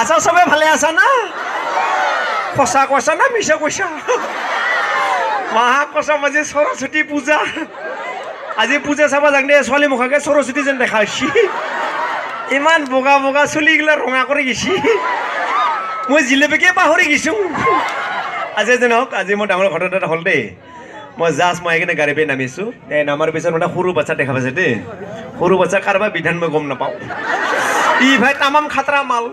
আছা চবে ভালে আছা না সঁচা কৈছা না মিছা কৈছা মহাকসম আজি সৰস্বতী পূজা আজি পূজা চাবা যাক দে ছোৱালী মুখাকে সৰস্বতী যেন দেখা হৈছি ইমান বগা বগা চুলিগিলা ৰঙা কৰি গেছি মই জিলেপিকে পাহৰি গৈছোঁ আজি যেন হওক আজি মোৰ ডাঙৰ ঘটনা এটা হ'ল দেই মই জাষ্ট মই এইকাৰণে গাড়ী পাই নামিছোঁ নামাৰ পিছত মানে সৰু বাচ্চা দেখা পাইছে দেই সৰু বাচ্চা কাৰোবাৰ বিধান মই গম নাপাওঁ ই ভাই তামাম খাতৰা মাল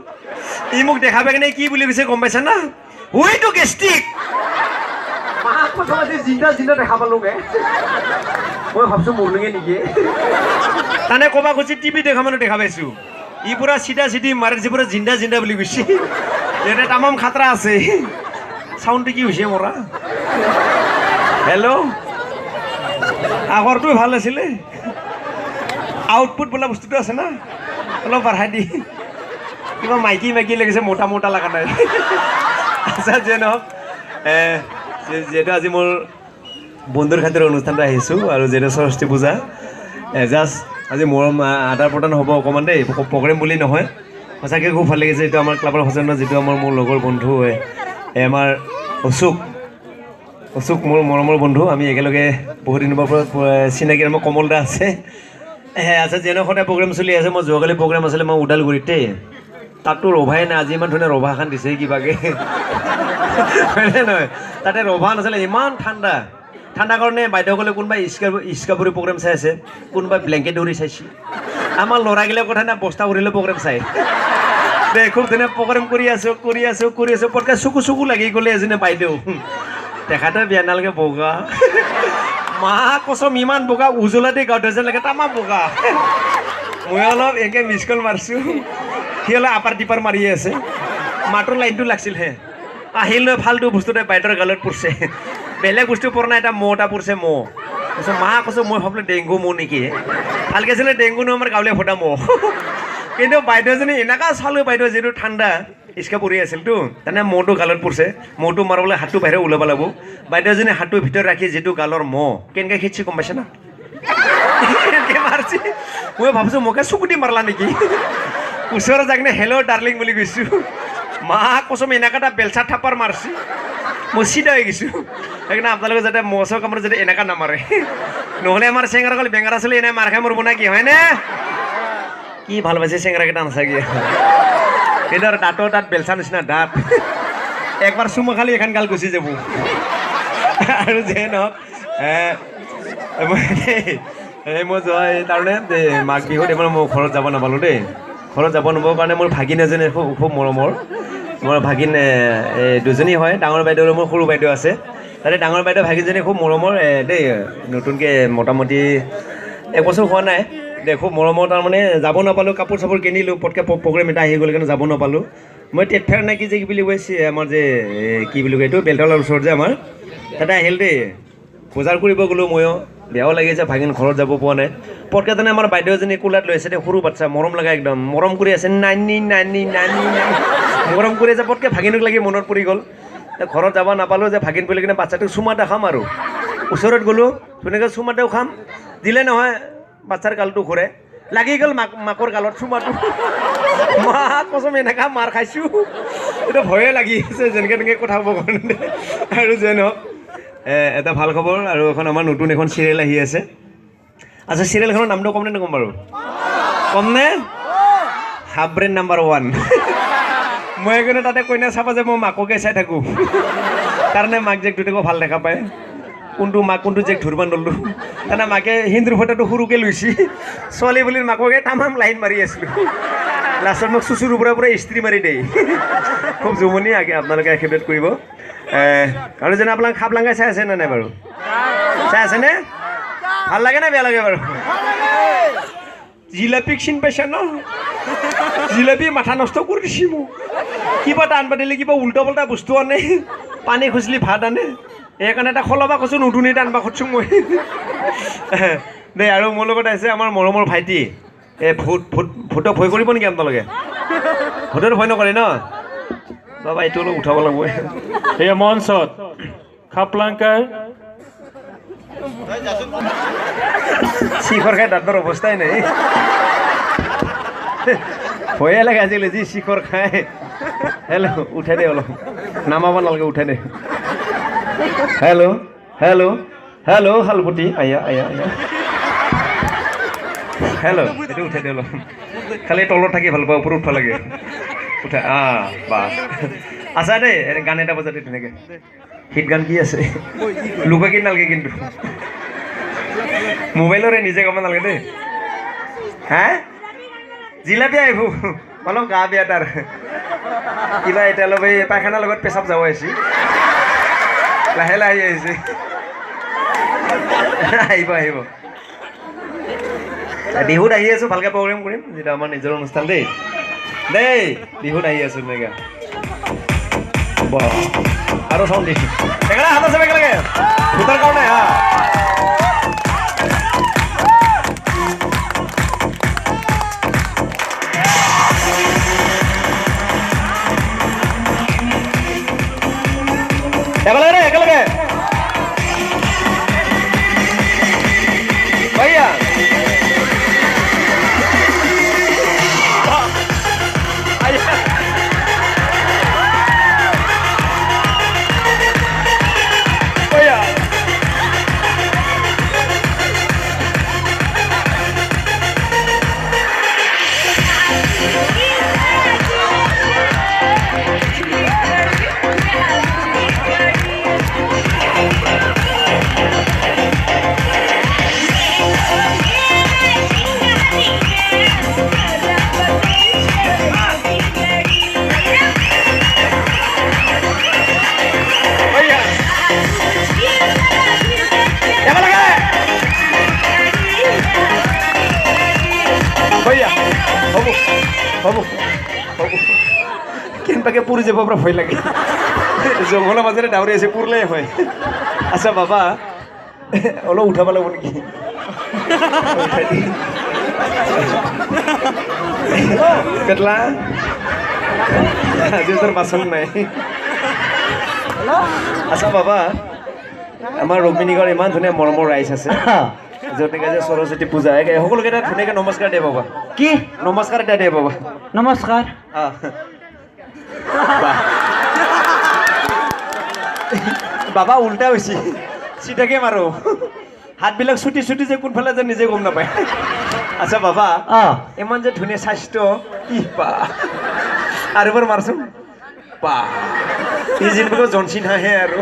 ই মোক দেখা পাই কিনে কি বুলি কৈছে গম পাইছা না হুইটো গেষ্টিক জিন্দা জিন্দা দেখা পালোগে মই ভাবছোঁ মৰলোগে নেকি তানে ক'বা খুজি টিভি দেখা মানুহ দেখা পাইছোঁ ই পুৰা চিধা চিধি মাৰিছে পুৰা জিন্দা জিন্দা বুলি কৈছে ইয়াতে তামাম খাতৰা আছে চাউণ্ডটো কি হৈছে মৰা হেল্ল' আগৰটো ভাল আছিলে আউটপুট বোলা বস্তুটো আছে না অলপ বাঢ়াই দি কিবা মাইকী মাইকী লাগিছে মোটা মোটা লগা নাই আচ্ছা যে নহওক যিহেতু আজি মোৰ বন্ধুৰ খাতিৰ অনুষ্ঠানটো আহিছোঁ আৰু যিহেতু সৰস্বতী পূজা জাষ্ট আজি মৰম আদান প্ৰদান হ'ব অকণমান দেই প্ৰগ্ৰেম বুলি নহয় সঁচাকৈ খুব ভাল লাগিছে এইটো আমাৰ ক্লাবৰ সজনা যিটো আমাৰ মোৰ লগৰ বন্ধু হয় আমাৰ অচুক মোৰ মৰমৰ বন্ধু আমি একেলগে বহুত দিনৰ পৰা চিনাকি আমাৰ কমল দা আছে আচ্ছা যেনে সদায় প্ৰগ্ৰেম চলি আছে মই যোৱাকালি প্ৰগ্ৰেম আছিলে মই ওদালগুৰিতে তাততো ৰভাই নাই আজি ইমান ধুনীয়া ৰভা এখন দিছে কিবাকৈ হয়নে নহয় তাতে ৰভা নাছিলে ইমান ঠাণ্ডা ঠাণ্ডা কাৰণে বাইদেউসকলে কোনোবাই ইস্কাপুৰী প্ৰগ্ৰেম চাই আছে কোনোবাই ব্লেংকেট উৰি চাইছে আমাৰ ল'ৰাগিলাৰ কথা নাই বস্তা উৰিলে প্ৰগ্ৰেম চাই দে খুব ধুনীয়া প্ৰগ্ৰেম কৰি আছোঁ পটকৈ চকু লাগি গ'লে এজনী বাইদেউ দেখাতে বিয়া নালাগে বগা মা কচম ইমান বগা উজলা দি গাঁৱত যেন লাগে তামাম বগা মই অলপ একে মিছ কল মাৰিছোঁ সি অলপ আপাৰ টিপাৰ মাৰিয়ে আছে মাটোৰ লাইনটো লাগছিল হে আহিল ফাল্টু বস্তুতে বাইদেউৰ গালত পৰিছে বেলেগ বস্তু পৰা নাই এটা মহ এটা পৰিছে মহ কৈছোঁ মা কৈছোঁ মই ভাবিলোঁ ডেংগু মহ নেকি ভালকৈ আছিলে ডেংগু নহয় আমাৰ গাঁৱলীয়া ফটা মহ কিন্তু বাইদেউজনী এনেকুৱা চালোঁ বাইদেউ যিটো ঠাণ্ডা ইস্কা পৰি আছিলতো তেনে মহটো গালত পৰিছে মহটো মাৰিবলৈ হাতটো বাহিৰত ওলাব লাগিব বাইদেউজনী হাতটোৰ ভিতৰত ৰাখি যিটো গালৰ মহ কেনেকৈ খেদিছে গম পাইছে না কেনেকৈ মাৰিছে মই ভাবিছোঁ মোকে চকুটি মাৰলা নেকি ওচৰত যাই কিনে হেল্ল' ডাৰ্লিং বুলি কৈছোঁ মা কচম এনেকুৱা এটা বেলচা থাপাৰ মাৰিছে মই চিধা হৈ গৈছোঁ সেইকাৰণে আপোনালোকে যাতে মহৰ কামত যাতে এনেকুৱা নামাৰে নহ'লে আমাৰ চেঙৰাসকল বেঙাৰা চলি এনে মাৰ খাই মৰিব না কি হয়নে কি ভাল পাইছে চেঙৰাকেইটা নাচাগে কিন্তু আৰু দাঁতৰ তাত বেলচা নিচিনা দাঁত একবাৰ চুমা খালি এখন গাল গুচি যাব আৰু যে নহওক মই যোৱা তাৰমানে মাঘ বিহুত এইবাৰ মই ঘৰত যাব নাপালোঁ দেই ঘৰত যাব নাপাবৰ কাৰণে মোৰ ভাগিন এজনী খুব মৰমৰ মোৰ ভাগিন দুজনী হয় ডাঙৰ বাইদেউ আৰু মোৰ সৰু বাইদেউ আছে তাতে ডাঙৰ বাইদেউ ভাগিনজনী খুব মৰমৰ দেই নতুনকৈ মোটামুটি এবছৰ হোৱা নাই দে খুব মৰমৰ তাৰমানে যাব নাপালোঁ কাপোৰ চাপোৰ কিনিলোঁ পটকৈ প্ৰগ্ৰেম এটা আহি গ'ল কাৰণে যাব নাপালোঁ মই টেটফেয়াৰ নে কি যে কি বুলি কৈছে আমাৰ যে কি বুলি কয় এইটো বেলতলাৰ ওচৰত যে আমাৰ তাতে আহিল দেই বজাৰ কৰিব গ'লোঁ ময়ো বেয়াও লাগিছে ভাগিন ঘৰত যাব পৰা নাই পটকৈ তেনে আমাৰ বাইদেউ এজনী কোলাত লৈ আছে দেই সৰু বাচ্চা মৰম লগা একদম মৰম কৰি আছে নানি মৰম কৰি আছে পটকৈ ভাগিনক লাগি মনত পৰি গ'ল ঘৰত যাব নাপালোঁ যে ভাগিন বুলি কিনে বাচ্চাটোক চুমা এটা খাম আৰু ওচৰত গ'লোঁ ধুনীয়াকৈ চুমা এটাও খাম দিলে নহয় বাচ্চাৰ গালটো ঘূৰে লাগি গ'ল মাকৰ গালত চুমাটো মাক কচম এনেকুৱা মাৰ খাইছোঁ এইটো ভয়ে লাগি আছে যেনেকৈ তেনেকৈ কথা ক'ব কাৰণে আৰু যে নহওক এটা ভাল খবৰ আৰু এখন আমাৰ নতুন এখন চিৰিয়েল আহি আছে আচ্ছা চিৰিয়েলখনৰ নামটো ক'ম নে নক'ম বাৰু ক'মনে হাফ ব্ৰেইন নাম্বাৰ 1 মই সেইকাৰণে তাতে কইনা চাবা যে মই মাককে চাই থাকোঁ কাৰণে মাক জীয়েক দুটাকো ভাল দেখা পায় কোনটো মাক কোনটো জীয়েক ধৰিব নললোঁ তাৰমানে মাকে হিন্দুৰ ফটোটো সৰুকৈ লৈছে ছোৱালী বুলি মাককে তামাম লাইন মাৰি আছিলোঁ লাষ্টত মোক চুচুৰৰ পৰা ইস্ত্ৰি মাৰি দেই খুব জমনি আপোনালোকে একেবাৰে কৰিব আৰু যেনে আপোনাক খাপলাংগাই চাই আছে নে নাই বাৰু চাই আছেনে ভাল লাগে নে বেয়া লাগে বাৰু জিলাপিক চিন পাইছা ন জিলাপি মাথা নষ্ট কৰি দিছে মোক কিবা এটা আনবা দিলে কিবা উল্টা পাল্টা বস্তু আনে পানী খুচলি ভাত আনে সেইকাৰণে এটা খলবা কৈছোঁ নতুন এটা আনবা খুজিছোঁ মই দেই আৰু মোৰ লগত আছে আমাৰ মৰমৰ ভাইটি ভূতক ভয় কৰিব নেকি আপোনালোকে ভূতৰ ভয় নকৰে ন বাবা এইটো অলপ উঠাব লাগিব এই মঞ্চত খাপলাংকাৰ শিখৰ খাই দাঁতৰ অৱস্থাই নাই ভয়ে লাগে আজিকালি যি শিখৰ খায় হেল্ল' উঠাই দে অলপ নামাব নালাগে উঠাই দে হেল্ল' হেল্ল' হেল্ল' শালপতি আয়া আয়া আয়া হেল্ল' এইটো উঠাই দে অলপ খালি তলত থাকি ভাল পাওঁ ওপৰত উঠা লাগে উঠা বা আছা দেই গান এটা বজাতে তেনেকে হিট গান কি আছে লুকাকি নালাগে কিন্তু মোবাইলৰে নিজে ক'ব নালাগে দেই হা জিলাপি আহিব অলপ গা বেয়া তাৰ কিবা এতিয়া অলপ এই পায়খানাৰ লগত পেচাব যাব আহিছে লাহে লাহে আহিছে আহিব আহিব বিহুত আহি আছো ভালকে প্ৰগ্ৰেম কৰিম যেটা আমাৰ নিজৰ অনুষ্ঠান দেই দেই বিহুত আহি আছো মেগা আৰু চাউণ্ড দিছো একেলগে হাত আছে একেলগে ভোটাৰ কাৰণে হা একেলগে একেলগে ভাইয়া হ'ব হ'ব কেনেবাকে পুৰি যাব পৰা ভয় লাগে জংঘলৰ মাজেৰে ডাউৰি আছে পুৰলে হয় আচ্ছা বাবা অলপ উঠাব লাগিব নেকি পেটলা আজি তোৰ বাচন নাই আচ্ছা বাবা আমাৰ ৰুক্মিণীগড় ইমান ধুনীয়া মৰমৰ ৰাইজ আছে য'তেকে যে সৰস্বতী পূজা সকলোকে এটা ধুনীয়াকৈ নমস্কাৰ দিয়ে বাবা কি নমস্কাৰ এটা দিয়ে বাবা নমস্কাৰ বাবা উল্টা হৈছে চিধাকে মাৰো হাতবিলাক চুটি চুটি যে কোনফালে যে নিজে গম নাপায় আচ্ছা বাবা ইমান যে ধুনীয়া স্বাস্থ্য ই বা আৰু এবাৰ মাৰচোন বা ই যিবোৰ জনচিন হাঁহে আৰু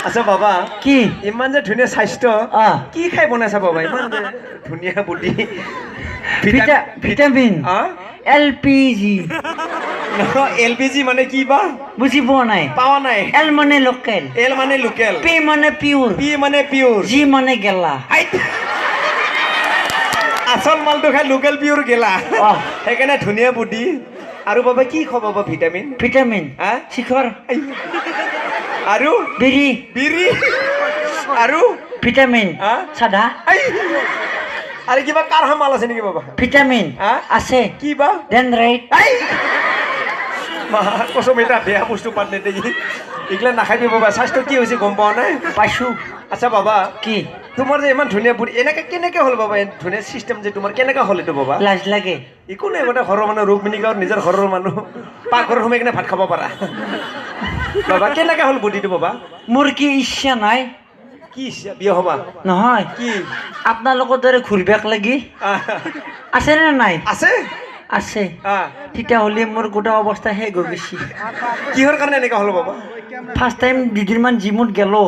আচ্ছা বাবা কি ইমান যে ধুনীয়া স্বাস্থ্য কি খাই বনাইছা বাবা ইমান যে ধুনীয়া বুদ্ধি ভিটামিন এলপিজি এলপিজি মানে কি বা বুজি পোৱা নাই পাৱা নাই এল মানে লোকেল এল মানে লোকেল পি মানে পিউৰ পি মানে পিউৰ জি মানে গেলা আচল মালটো খাই লোকেল পিউৰ গেলা সেইকাৰণে ধুনীয়া বুদ্ধি আৰু বাবা কি খাব বাবা ভিটামিন ভিটামিন শিখৰ আৰু বিৰি বিৰি আৰু ভিটামিন চাদা আৰু কিবা কাৰহা মাল আছে নেকি বাবা ভিটামিন আছে কি বা ডেনড্ৰাইট কচম এটা বেয়া বস্তু পাত নেদেখি এইগিলা নাখাবি বাবা স্বাস্থ্য কি হৈছে গম পোৱা নাই পাইছোঁ আচ্ছা বাবা কি তোমাৰ যে ইমান ধুনীয়া বুদ্ধি এনেকে কেনেকে হ'ল বাবা এই ধুনীয়া চিষ্টেম যে তোমাৰ কেনেকে হ'ল এইটো বাবা লাজ লাগে একো নাই মানে ঘৰৰ মানুহ ৰুক্মিণীগড় নিজৰ ঘৰৰ মানুহ পাকঘৰত সোমাই কিনে ভাত খাব পাৰা বাবা কেনেকে হ'ল বুদ্ধিটো বাবা মোৰ কি ইচ্ছা নাই কি ইচ্ছা বিয়া হবা নহয় কি আপোনালোকৰ দৰে ঘূৰিবাক লাগি আছেনে নাই আছে আছে তেতিয়াহ'লে মোৰ গোটেই অৱস্থা শেষ হৈ গৈছে কিহৰ কাৰণে এনেকা হ'ল বাবা ফাৰ্ষ্ট টাইম দুদিনমান জিমত গেলো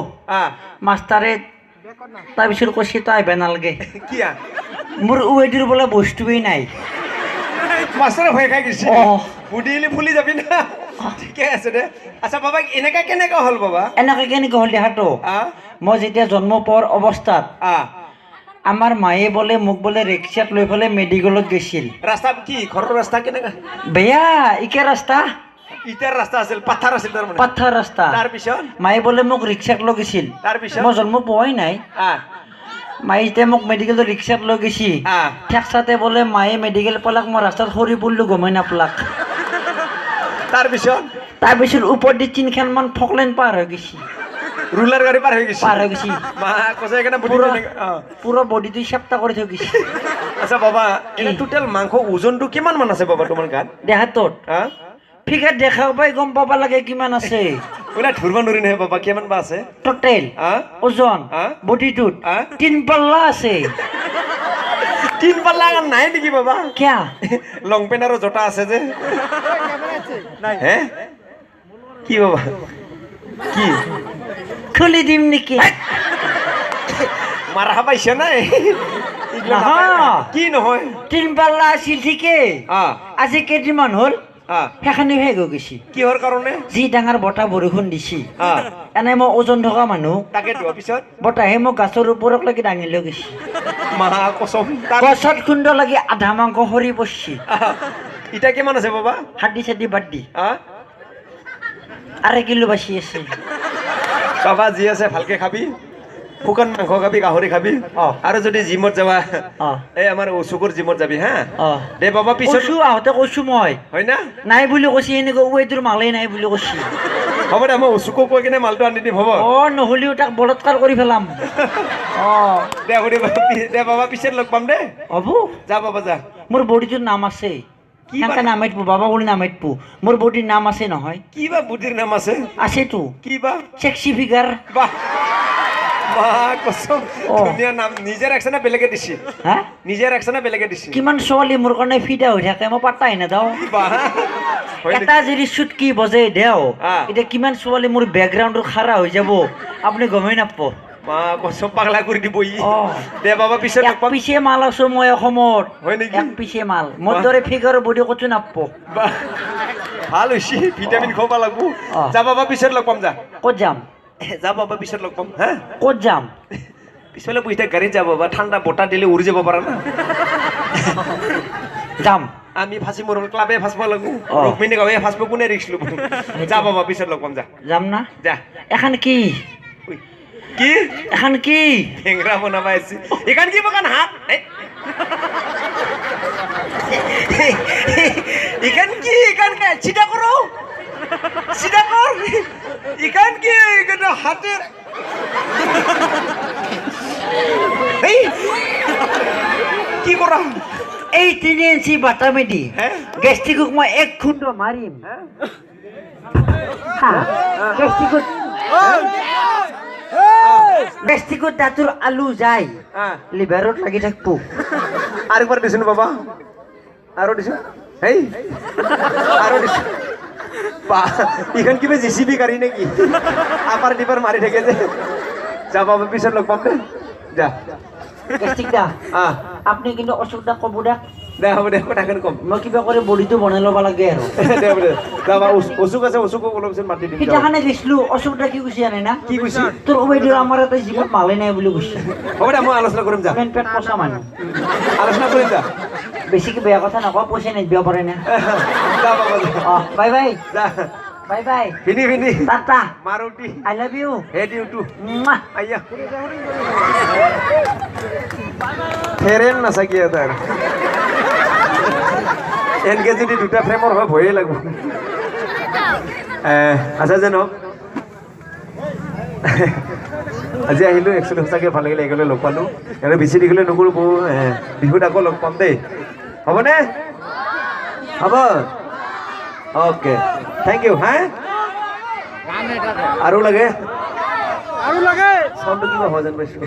মাষ্টাৰে তাৰপিছত কৈছে তই আহিব নালাগে কিয়া মোৰ ৱেটিৰ বোলে বস্তুৱেই নাই মাষ্টৰে ভয় খাই গৈছে বুদ্ধিলি ফুলি যাবি না ঠিকে আছে দে আচ্ছা বাবা এনেকা কেনেকা হ'ল বাবা এনেকৈ কেনেকৈ হ'ল দেখাটো মই যেতিয়া জন্ম পোৱাৰ অৱস্থাত আমাৰ মায়ে বোলে মোক বোলে ৰিক্সাত লৈ পেলাই মেডিকেলত গৈছিল ৰাস্তা কি ঘৰৰ ৰাস্তা কেনেকা বেয়া ইকে ৰাস্তা ইটাৰ ৰাস্তা আছিল পাথাৰ আছিল তাৰমানে পাথাৰ ৰাস্তা তাৰপিছত মায়ে বোলে মোক ৰিক্সাত লৈ গৈছিল তাৰপিছত মই জন্ম পোৱাই নাই মায়ে যেতিয়া মোক মেডিকেলত ৰিক্সাত লৈ গৈছি ঠেকচাতে বোলে মায়ে মেডিকেল পালাক মই ৰাস্তাত সৰি পৰিলোঁ গমেই নাপালাক তাৰপিছত ওপৰত দি তিনিখনমান ফকলেন পাৰ হৈ গৈছি ৰুলাৰ গাড়ী পাৰ হৈ গৈছে পাৰ হৈ গৈছি মা কৈছে সেইকাৰণে পুৰা বডিটো চেপ্টা কৰি থৈ গৈছে আচ্ছা বাবা এনে টোটেল মাংস ওজনটো কিমান মান আছে বাবা তোমাৰ গাত দেহাতত হা ফিগাৰ দেখাব পাই গম পাব লাগে কিমান আছে ওলা ধৰবা নৰি নহয় বাবা কিমান বা আছে টোটেল হা ওজন হা? বডিটোত হা? 3 পাল্লা আছে 3 পাল্লা নাই নেকি বাবা কিয়া লং পেণ্ট আৰু জোতা আছে যে হে কি বাবা কি খুলি দিম নেকি মাৰা পাইছে নাই এইগিলা নহয়। নাপায়। কি নহয় 3 পাল্লা আছিল ঠিকেই আজি কেইদিনমান হ'ল সেইখানি শেষ হৈ গৈছে কিহৰ কাৰণে যি ডাঙৰ বতাহ বৰষুণ দিছি আ এনে মই ওজন থকা মানুহ তাকেতো পিছত বতাহে মোক গাছৰ ওপৰলৈকে দাঙি লৈ গৈছে মহা কসম তাক গছত খুন্দ লাগি আধা মাংস সৰি পৰছি ইটা কিমান আছে বাবা হাড্ডি চাড্ডি বাদ দি আ 2 কিলো বাচি আছে বাবা যি আছে ভালকে খাবি শুকান মাংস খাবি গাহৰি খাবি আৰু যদি জিমত যাবা এই আমাৰ ওচুকুৰ জিমত যাবি হা দে বাবা পিছত কৈছো আহোঁতে কৈছো মই হয় না নাই বুলি কৈছি এনেকৈ ৱেটোৰ মালেই নাই বুলি কৈছি হ'ব দে মই ওচুকু কৈ কিনে মালটো আনি দিম হ'ব নহ'লেও তাক বলৎকাৰ কৰি পেলাম দে হ'ব দে বাবা পিছত লগ পাম দে হ'ব যা বাবা যা মোৰ বডিটোৰ নাম আছে কি সেনেকে নামাই দিব বাবা বুলি নামাই দিব মোৰ বডিৰ নাম আছে নহয় কি বা বুদ্ধিৰ নাম আছে আছেতো কি বা চেক্সি ফিগাৰ বাহ বাহ কসম ধুনীয়া নাম নিজে ৰাখছে না বেলেগে দিছি হা নিজে ৰাখছে না বেলেগে দিছি কিমান ছোৱালী মোৰ কাৰণে ফিদা হৈ থাকে মই পাত্তাই নাযাওঁ বাহ হয় এটা যদি চুটকি বজে দেও আ। এতিয়া কিমান ছোৱালী মোৰ বেকগ্ৰাউণ্ডৰ খাৰা হৈ যাব আপুনি গমেই নাপাব মা কসম পাগলা কৰি দিব ই অ। দে বাবা পিছত লগ এক পাম পিছে মাল আছো মই অসমত হয় নেকি? এক পিছে মাল মোৰ দৰে ফিগাৰৰ বডি ক'তো নাপাব বাহ ভাল হৈছে ভিটামিন খাব লাগব অ। যা বাবা পিছত লগ পাম যা ক'ত যাম যা বাবা পিছত লগ পাম হা ক'ত যাম পিছলে বহি থাক গাড়ীত যাব বাবা ঠাণ্ডা বতাহ দিলে উৰি যাব পাৰা না যাম আমি ফাঁচি মৰুন ক্লাবে ফাঁসবা লাগবো অ। ৰুকমিনি গাঁৱে ফাঁসবো কোনে রিক্স লব যা বাবা পিছত লগ পাম যা যাম না যা এখন কি উই, কি এখন কি ঠেংরা বনাবা আছি এখান কি বাগান হাত এখান কি এখান কা সিধা করো সিধা কর এখান কি এখানে হাতের এই কি করা এই 3 ইঞ্চি বাটা মেডি হ্যাঁ? গেষ্টিকক মই 1 খুন্দ মাৰিম গেষ্টিকত দাঁতৰ আলু যায় লিভাৰত লাগি থাকবো আরেকবার দিছেন বাবা আরো দিছেন এই আরো দিছেন এখান কি জিসিবি গাড়ি নাকি আপার ডিপার মারি থেকে যে যা বাবা পিছন লোক পাবে যা গেষ্টিক দা আপনি কিন্তু অসুখটা কব দা দে হবে দে কথাখান কম মই কিবা কৰি বডিটো বনাই ল'ব লাগে আৰু দে হবে দে যা বাবা অসুখ আছে অসুখ অলপচোন মাতি দিম সিটাখানে গৈছিলো অসুখটা কি কৈছে জানে না কি কৈছে তোৰ বাইদেউ আমাৰ এটা জীৱন মালে নাই বুলি কৈছে হ'ব দে মই আলোচনা কৰিম যা মেন পেট পচা মানুহ আলোচনা কৰিম যা বেছিকে বেয়া কথা নকওঁ পইচা নিদিব পাৰে না যা বাবা যা বাই বাই যা বাই বাই ফিনি ফিনি tata Maruti I love you হেড ইউ টু আইয়া ফেরেন না সাকিয়া তার এনকে যদি দুটা ফ্রেমর হয় ভয়ে লাগব আচ্ছা যেন আজি আহিলো একচুৱেলি সঁচাকৈ ভাল লাগিলে একেলগে লগ পালোঁ এনে বেছি দেখিলে নকৰোঁ বিহুত আকৌ লগ পাম দেই হ'বনে হ'ব অ'কে থেংক ইউ হা আৰু লাগে চাউণ্ডটো কিবা হোৱা যেন পাইছোঁ